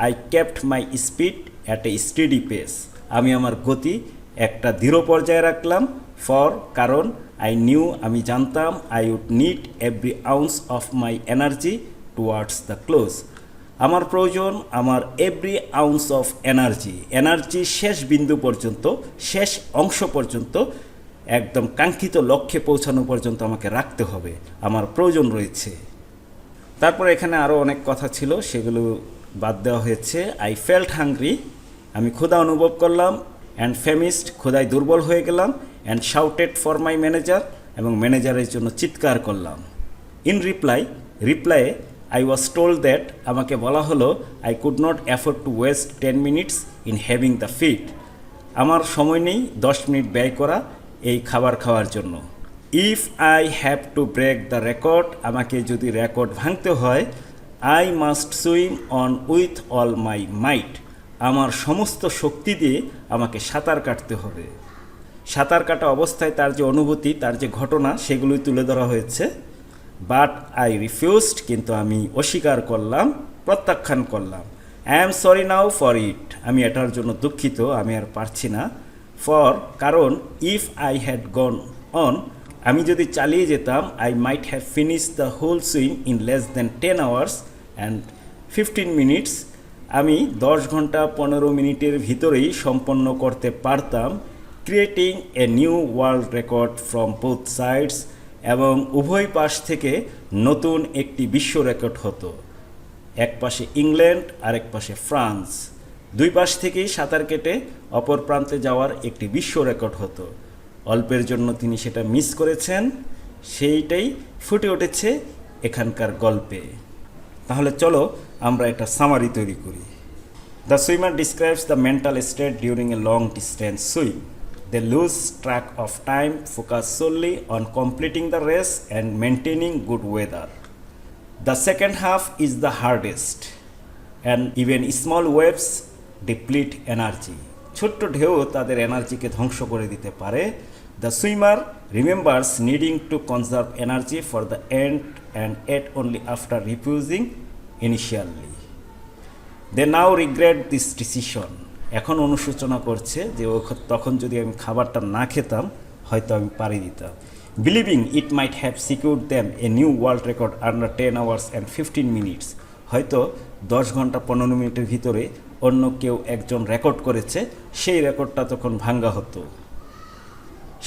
I kept my speed at a steady pace, আমি আমার গতি একটা দৃঢ় পর্যায়ে রাখলাম। ফর কারণ, আই নিউ আমি জানতাম, I would need every ounce of my energy towards the close, আমার প্রয়োজন আমার every ounce of energy, energy শেষ বিন্দু পর্যন্ত, শেষ অংশ পর্যন্ত, একদম কাঙ্ক্ষিত লক্ষ্যে পৌঁছানো পর্যন্ত আমাকে রাখতে হবে, আমার প্রয়োজন রয়েছে। তারপর এখানে আরও অনেক কথা ছিল, সেগুলো বাদ দেওয়া হয়েছে। আই ফেল্ট হাংরি, আমি ক্ষুধা অনুভব করলাম। অ্যান্ড ফেমিস্ট, ক্ষুধায় দুর্বল হয়ে গেলাম। And shouted for my manager, এবং ম্যানেজারের জন্য চিৎকার করলাম। ইন রিপ্লাইয়ে আই ওয়াজ টোল্ড দ্যাট, আমাকে বলা হলো, I could not afford to waste 10 minutes in having the feed, আমার সময় নেই 10 মিনিট ব্যয় করা এই খাবার খাওয়ার জন্য। If I have to break the record, আমাকে যদি রেকর্ড ভাঙতে হয়, I must swim on with all my might, আমার সমস্ত শক্তি দিয়ে আমাকে সাঁতার কাটতে হবে। সাঁতার কাটা অবস্থায় তার যে অনুভূতি, তার যে ঘটনা, সেগুলোই তুলে ধরা হয়েছে। বাট আই রিফিউজড, কিন্তু আমি অস্বীকার করলাম, প্রত্যাখ্যান করলাম। I am sorry now for it, আমি এটার জন্য দুঃখিত, আমি আর পারছি না। ফর কারণ, if I had gone on, আমি যদি চালিয়ে যেতাম, I might have finish the whole swim in less than 10 hours and 15 minutes, আমি 10 ঘন্টা 15 মিনিটের ভিতরেই সম্পন্ন করতে পারতাম। Creating a new world record from both sides, এবং উভয় পাশ থেকে নতুন একটি বিশ্ব রেকর্ড হতো। এক পাশে ইংল্যান্ড আর এক পাশে ফ্রান্স, দুই পাশ থেকেই সাঁতার কেটে অপর প্রান্তে যাওয়ার একটি বিশ্ব রেকর্ড হতো। অল্পের জন্য তিনি সেটা মিস করেছেন, সেইটাই ফুটে উঠেছে এখানকার গল্পে। তাহলে চলো আমরা একটা সামারি তৈরি করি। The swimmer describes the mental state during a long distance swim. They lose track of time, focus solely on completing the race and maintaining good weather. The second half is the hardest, and even small waves deplete energy. ছোট্ট ঢেউ তাদের এনার্জিকে ধ্বংস করে দিতে পারে। The swimmer remembers needing to conserve energy for the end and ate only after refusing initially. They now regret this decision. এখন অনুশোচনা করছে যে তখন যদি আমি খাবারটা না খেতাম হয়তো আমি পাড়ি দিতাম। Believing it might have secured them a new world record under 10 hours and 15 minutes. হয়তো 10 ঘন্টা 15 মিনিটের ভিতরে অন্য কেউ একজন রেকর্ড করেছে, সেই রেকর্ডটা তখন ভাঙ্গা হতো।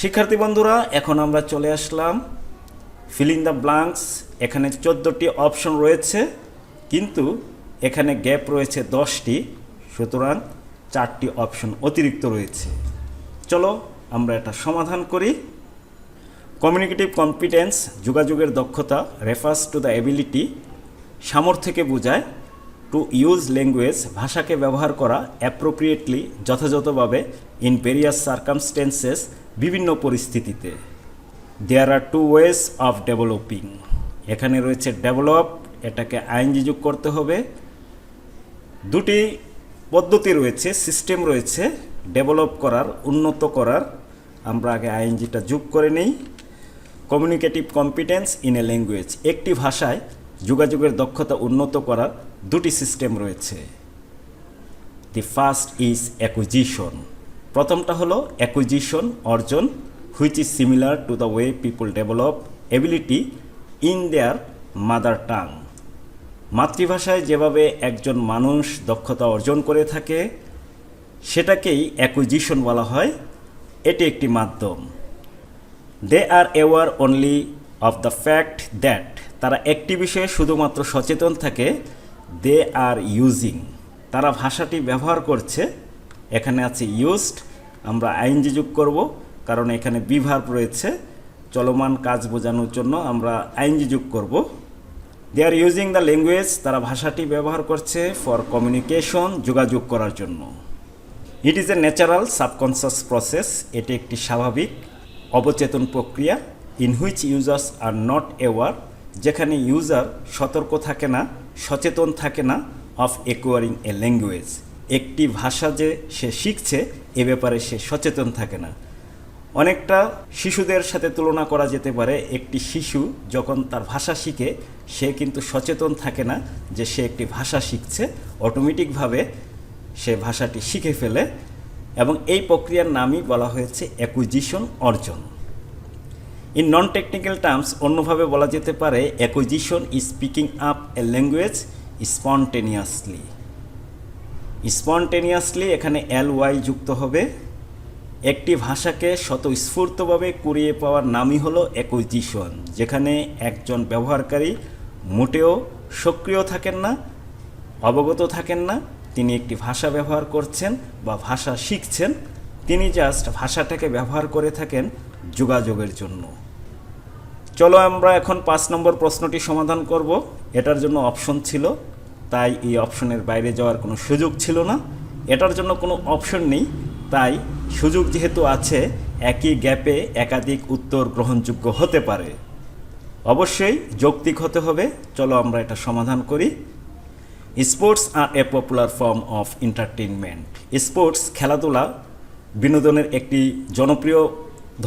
শিক্ষার্থী বন্ধুরা, এখন আমরা চলে আসলাম ফিল ইন দ্য ব্ল্যাঙ্কস। এখানে 14টি অপশন রয়েছে, কিন্তু এখানে গ্যাপ রয়েছে 10টি, সুতরাং 4টি অপশন অতিরিক্ত রয়েছে। চলো আমরা এটা সমাধান করি। কমিউনিকেটিভ কম্পিটেন্স, যোগাযোগের দক্ষতা, রেফার্স টু দ্য এবিলিটি, সামর্থ্যকে বোঝায়। টু ইউজ ল্যাঙ্গুয়েজ, ভাষাকে ব্যবহার করা অ্যাপ্রোপ্রিয়েটলি, যথাযথভাবে, ইন ভেরিয়াস সার্কামস্টেন্সেস, বিভিন্ন পরিস্থিতিতে। দেয়ার আর 2 ওয়েজ অফ ডেভেলপিং, এখানে রয়েছে ডেভেলপ, এটাকে আইএনজি যোগ করতে হবে। 2টি পদ্ধতি রয়েছে, সিস্টেম রয়েছে ডেভেলপ করার, উন্নত করার। আমরা আগে আইএনজিটা যোগ করে নেই। Communicative competence in a language, একটি ভাষায় যোগাযোগের দক্ষতা উন্নত করার 2টি সিস্টেম রয়েছে। দি ফার্স্ট ইজ অ্যাকুইজিশন, প্রথমটা হলো অ্যাকুইজিশন, অর্জন, which is similar to the way people develop ability in their mother tongue. মাতৃভাষায় যেভাবে একজন মানুষ দক্ষতা অর্জন করে থাকে সেটাকেই অ্যাকুইজিশন বলা হয়। এটি একটি মাধ্যম। They are aware only of the fact that, তারা একটি বিষয়ে শুধুমাত্র সচেতন থাকে। দে আর ইউজিং, তারা ভাষাটি ব্যবহার করছে। এখানে আছে ইউজড, আমরা আইএনজি যোগ করব কারণ এখানে বি ভার্ব রয়েছে। চলমান কাজ বোঝানোর জন্য আমরা আইএনজি যোগ করব। দে আর ইউজিং দ্য ল্যাঙ্গুয়েজ, তারা ভাষাটি ব্যবহার করছে ফর কমিউনিকেশন, যোগাযোগ করার জন্য। It is a natural subconscious process, এটি একটি স্বাভাবিক অবচেতন প্রক্রিয়া। In which users are not aware, যেখানে ইউজার সতর্ক থাকে না, সচেতন থাকে না। অফ অ্যাকোয়ারিং এ ল্যাঙ্গুয়েজ, একটি ভাষা যে সে শিখছে এ ব্যাপারে সে সচেতন থাকে না। অনেকটা শিশুদের সাথে তুলনা করা যেতে পারে। একটি শিশু যখন তার ভাষা শিখে সে কিন্তু সচেতন থাকে না যে সে একটি ভাষা শিখছে, অটোমেটিকভাবে সে ভাষাটি শিখে ফেলে, এবং এই প্রক্রিয়ার নামই বলা হয়েছে অ্যাকুইজিশন, অর্জন। ইন নন টেকনিক্যাল টার্মস, অন্যভাবে বলা যেতে পারে acquisition is picking up A language spontaneously. Spontaneously এখানে ly যুক্ত হবে। একটি ভাষাকে স্বতঃস্ফূর্তভাবে কুড়িয়ে পাওয়ার নামই হলো অ্যাকুইজিশন, যেখানে একজন ব্যবহারকারী মোটেও সক্রিয় থাকেন না, অবগত থাকেন না তিনি একটি ভাষা ব্যবহার করছেন বা ভাষা শিখছেন। তিনি জাস্ট ভাষাটাকে ব্যবহার করে থাকেন যোগাযোগের জন্য। চলো আমরা এখন 5 নম্বর প্রশ্নটি সমাধান করব। এটার জন্য অপশন ছিল, তাই এই অপশনের বাইরে যাওয়ার কোনো সুযোগ ছিল না। এটার জন্য কোনো অপশন নেই, তাই সুযোগ যেহেতু আছে, একই গ্যাপে একাধিক উত্তর গ্রহণযোগ্য হতে পারে। অবশ্যই যৌক্তিক হতে হবে। চলো আমরা এটা সমাধান করি। Sports are a popular form of entertainment, sports খেলাধুলা বিনোদনের একটি জনপ্রিয়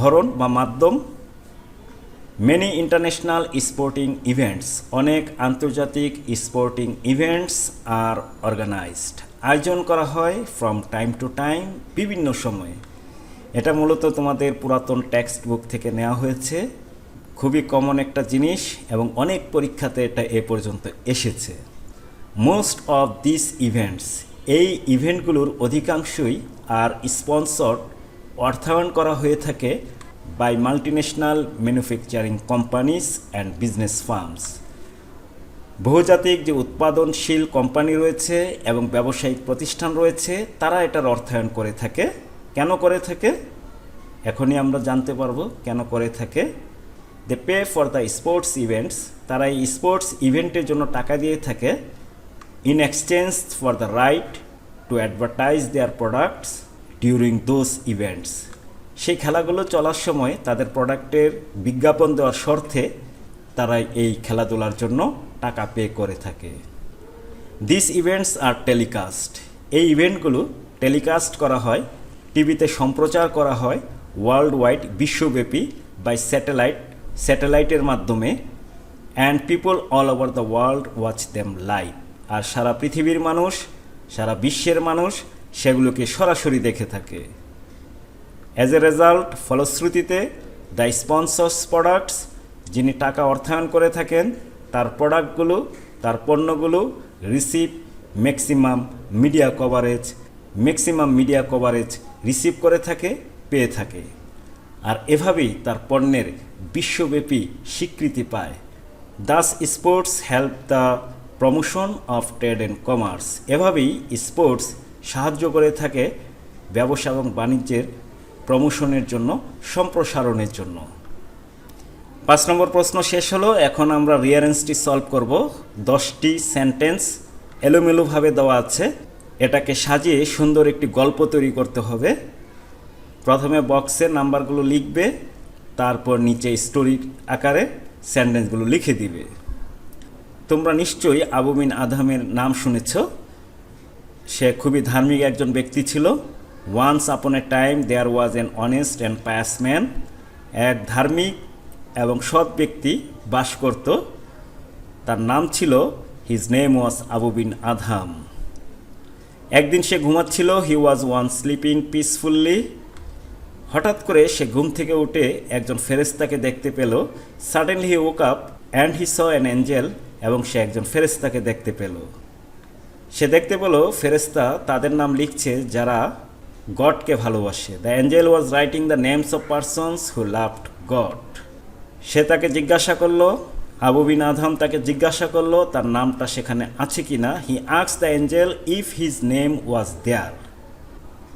ধরন বা মাধ্যম। মেনি ইন্টারন্যাশনাল স্পোর্টিং ইভেন্টস, অনেক আন্তর্জাতিক স্পোর্টিং ইভেন্টস আর অর্গানাইজড, আয়োজন করা হয় ফ্রম টাইম টু টাইম, বিভিন্ন সময়ে। এটা মূলত তোমাদের পুরাতন টেক্সট বুক থেকে নেওয়া হয়েছে। খুবই কমন একটা জিনিস এবং অনেক পরীক্ষাতে এটা এ পর্যন্ত এসেছে। মোস্ট অফ দিস ইভেন্টস, এই ইভেন্টগুলোর অধিকাংশই আর স্পন্সর্ড, অর্থায়ন করা হয়ে থাকে by multinational manufacturing companies and business firms. বহুজাতিক যে উৎপাদনশীল কোম্পানি রয়েছে এবং ব্যবসায়িক প্রতিষ্ঠান রয়েছে, তারা এটার অর্থায়ন করে থাকে। কেন করে থাকে? এখনই আমরা জানতে পারবো কেন করে থাকে। They pay for the sports events, তারা এই স্পোর্টস ইভেন্টের জন্য টাকা দিয়ে থাকে। In exchange for the right to advertise their products during those events, সেই খেলাগুলো চলার সময় তাদের প্রোডাক্টের বিজ্ঞাপন দেওয়ার স্বার্থে তারা এই খেলাধুলার জন্য টাকা পে করে থাকে। দিস ইভেন্টস আর টেলিকাস্ট, এই ইভেন্টগুলো টেলিকাস্ট করা হয়, টিভিতে সম্প্রচার করা হয় ওয়ার্ল্ড ওয়াইড, বিশ্বব্যাপী, বাই স্যাটেলাইট, স্যাটেলাইটের মাধ্যমে, and people all over the world watch them live. আর সারা পৃথিবীর মানুষ, সারা বিশ্বের মানুষ সেগুলোকে সরাসরি দেখে থাকে। অ্যাজ এ রেজাল্ট, ফলশ্রুতিতে দ্য স্পন্সর্স প্রোডাক্টস, যিনি টাকা অর্থায়ন করে থাকেন, তার প্রোডাক্টগুলো, তার পণ্যগুলো receive maximum media coverage receive করে থাকে, পেয়ে থাকে। আর এভাবেই তার পণ্যের বিশ্বব্যাপী স্বীকৃতি পায়। Das sports help the promotion of trade and commerce. এভাবেই স্পোর্টস সাহায্য করে থাকে ব্যবসা এবং বাণিজ্যের প্রমোশনের জন্য, সম্প্রসারণের জন্য। 5 নম্বর প্রশ্ন শেষ হলো। এখন আমরা রিয়ারেন্সটি সলভ করব। 10টি সেন্টেন্স এলোমেলোভাবে দেওয়া আছে, এটাকে সাজিয়ে সুন্দর একটি গল্প তৈরি করতে হবে। প্রথমে বক্সে নাম্বারগুলো লিখবে, তারপর নিচে স্টোরির আকারে সেন্টেন্সগুলো লিখে দিবে। তোমরা নিশ্চয়ই আবু বিন আদহামের নাম শুনেছ। সে খুবই ধার্মিক একজন ব্যক্তি ছিল। Once upon a time there was an honest and pious man. এক ধার্মিক এবং সৎ ব্যক্তি বাস করত, তার নাম ছিল, হিজ নেম ওয়াজ আবু বিন আদহাম। একদিন সে ঘুমাচ্ছিল, হি ওয়াজ ওয়ান স্লিপিং পিসফুল্লি। হঠাৎ করে সে ঘুম থেকে উঠে একজন ফেরেশতাকে দেখতে পেল। Suddenly he woke up and he saw an angel, এবং সে একজন ফেরেশতাকে দেখতে পেল। সে দেখতে পেল ফেরেশতা তাদের নাম লিখছে যারা গডকে ভালোবাসে। The angel was writing the names of persons who loved God. সে তাকে জিজ্ঞাসা করলো, আবু বিন আদহাম তাকে জিজ্ঞাসা করলো তার নামটা সেখানে আছে কিনা। He asked the angel if his name was there.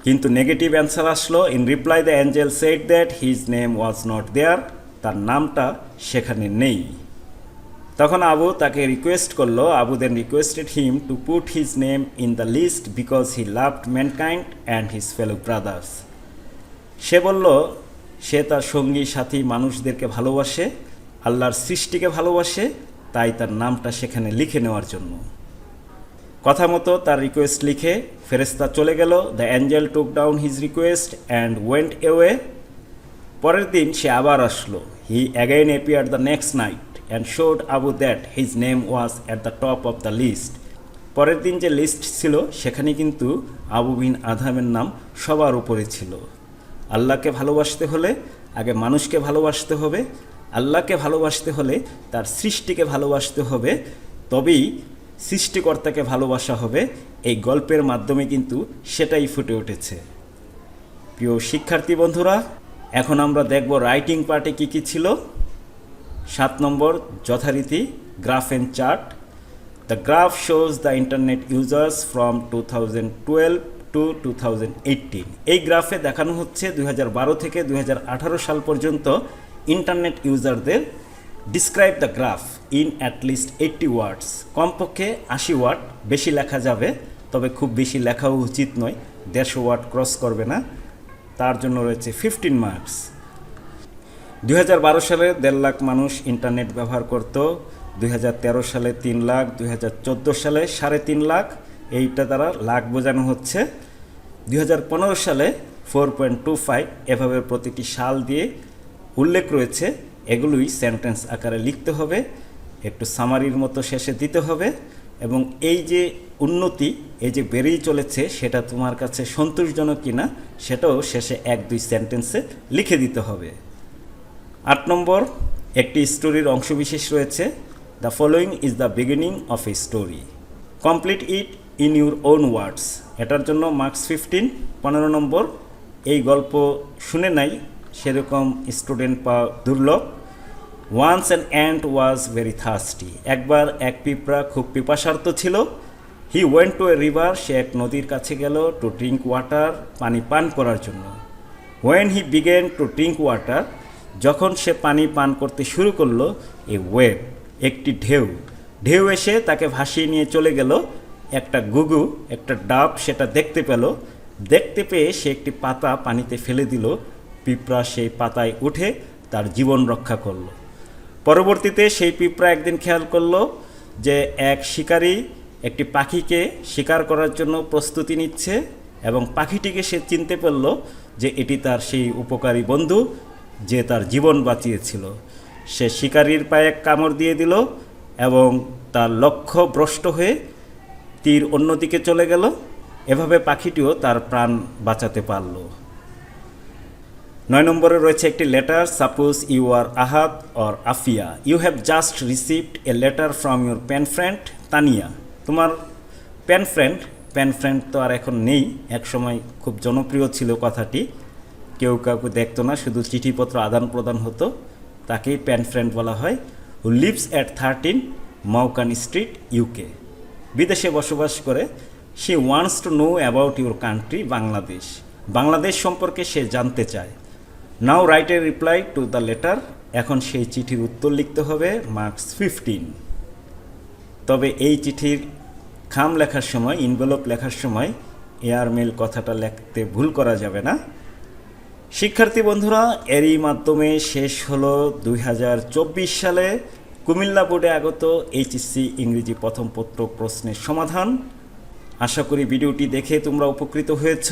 কিন্তু নেগেটিভ অ্যান্সার আসলো। In reply the angel said that his name was not there. তার নামটা সেখানে নেই। তখন আবু তাকে রিকোয়েস্ট করলো। Abou then requested him to put his name in the list because he loved mankind and his fellow brothers. সে বলল সে তার সঙ্গী সাথী মানুষদেরকে ভালোবাসে, আল্লাহর সৃষ্টিকে ভালোবাসে, তাই তার নামটা সেখানে লিখে নেওয়ার জন্য। কথা মতো তার রিকোয়েস্ট লিখে ফেরেশতা চলে গেল। The angel took down his request and went away. পরের দিন সে আবার আসলো। He again appeared the next night and showed Abou that his name was at the top of the list. পরের দিন যে লিস্ট ছিল সেখানে কিন্তু আবু বিন আদহামের নাম সবার উপরে ছিল। আল্লাহকে ভালোবাসতে হলে আগে মানুষকে ভালোবাসতে হবে, আল্লাহকে ভালোবাসতে হলে তার সৃষ্টিকে ভালোবাসতে হবে, তবেই সৃষ্টিকর্তাকে ভালোবাসা হবে। এই গল্পের মাধ্যমে কিন্তু সেটাই ফুটে উঠেছে। প্রিয় শিক্ষার্থী বন্ধুরা, এখন আমরা দেখব রাইটিং পার্টে কী কী ছিল। 7 নম্বর যথারীতি graph and chart. The graph shows the internet users from 2012 to 2018। এই গ্রাফে দেখানো হচ্ছে 2012 থেকে 2018 সাল পর্যন্ত ইন্টারনেট ইউজারদের। Describe the graph in at least 80 words. কমপক্ষে 80 ওয়ার্ড, বেশি লেখা যাবে, তবে খুব বেশি লেখাও উচিত নয়, 150 ওয়ার্ড ক্রস করবে না। তার জন্য রয়েছে 15 মার্কস। 2012 সালে 1.5 লাখ মানুষ ইন্টারনেট ব্যবহার করত, 2013 সালে 3 লাখ, 2014 সালে 3.5 লাখ, এইটা দ্বারা লাখ বোঝানো হচ্ছে। 2015 সালে 4.25। এভাবে প্রতিটি সাল দিয়ে উল্লেখ রয়েছে, এগুলোই সেন্টেন্স আকারে লিখতে হবে, একটু সামারির মতো শেষে দিতে হবে। এবং এই যে উন্নতি, এই যে বেড়েই চলেছে, সেটা তোমার কাছে সন্তোষজনক কিনা সেটাও শেষে 1-2 সেন্টেন্সে লিখে দিতে হবে। 8 নম্বর, একটি স্টোরির অংশবিশেষ রয়েছে। The following is the beginning of a story, complete it in your own words. এটার জন্য মার্কস 15। 15 নম্বর, এই গল্প শুনে নাই সেরকম স্টুডেন্ট পাওয়া দুর্লভ। Once an ant was very thirsty. একবার এক পিঁপড়া খুব পিপাসার্ত ছিল। He went to a river, সে এক নদীর কাছে গেল, টু ড্রিঙ্ক ওয়াটার, পানি পান করার জন্য। When he began to drink water, যখন সে পানি পান করতে শুরু করলো, এ ওয়েভ, একটি ঢেউ, ঢেউ এসে তাকে ভাসিয়ে নিয়ে চলে গেল। একটা গুগু, একটা ডাব সেটা দেখতে পেল। দেখতে পেয়ে সে একটি পাতা পানিতে ফেলে দিল। পিঁপড়া সেই পাতায় উঠে তার জীবন রক্ষা করলো। পরবর্তীতে সেই পিঁপড়া একদিন খেয়াল করলো যে এক শিকারী একটি পাখিকে শিকার করার জন্য প্রস্তুতি নিচ্ছে, এবং পাখিটিকে সে চিনতে পারল যে এটি তার সেই উপকারী বন্ধু যে তার জীবন বাঁচিয়েছিল। সে শিকারীর পায়ে কামড় দিয়ে দিল এবং তার লক্ষ্য ভ্রষ্ট হয়ে তীর অন্যদিকে চলে গেল। এভাবে পাখিটিও তার প্রাণ বাঁচাতে পারল। 9 নম্বরে রয়েছে একটি letter. Suppose you are Ahad or Afia, you have just received a letter from your pen friend Tania. তোমার পেন ফ্রেন্ড তো আর এখন নেই, একসময় খুব জনপ্রিয় ছিল কথাটি, কেউ কাউকে দেখতো না, শুধু চিঠিপত্র আদান প্রদান হতো, তাকেই পেন ফ্রেন্ড বলা হয়। হু লিভস অ্যাট 13 মাউকান স্ট্রিট ইউকে, বিদেশে বসবাস করে। She wants to know about your country Bangladesh সম্পর্কে সে জানতে চায়। Now write a reply to the letter, এখন সেই চিঠির উত্তর লিখতে হবে, মার্কস 15। তবে এই চিঠির খাম লেখার সময়, ইনভেলপ লেখার সময় এয়ারমেল কথাটা লিখতে ভুল করা যাবে না। শিক্ষার্থী বন্ধুরা, এরই মাধ্যমে শেষ হলো 2024 সালে কুমিল্লা বোর্ডে আগত এইচএসসি ইংরেজি প্রথম পত্র প্রশ্নের সমাধান। আশা করি ভিডিওটি দেখে তোমরা উপকৃত হয়েছ।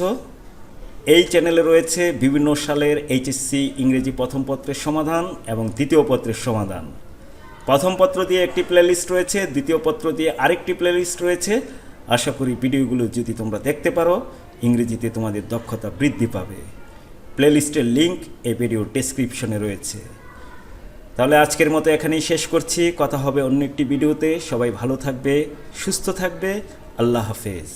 এই চ্যানেলে রয়েছে বিভিন্ন সালের এইচএসসি ইংরেজি প্রথম পত্রের সমাধান এবং দ্বিতীয় পত্রের সমাধান। প্রথম পত্র দিয়ে একটি প্লেলিস্ট রয়েছে, দ্বিতীয় পত্র দিয়ে আরেকটি প্লেলিস্ট রয়েছে। আশা করি ভিডিওগুলো যদি তোমরা দেখতে পারো, ইংরেজিতে তোমাদের দক্ষতা বৃদ্ধি পাবে। প্লেলিস্টের লিঙ্ক এই ভিডিওর ডেসক্রিপশনে রয়েছে। তাহলে আজকের মতো এখানেই শেষ করছি, কথা হবে অন্য একটি ভিডিওতে। সবাই ভালো থাকবে, সুস্থ থাকবে, আল্লাহ হাফেজ।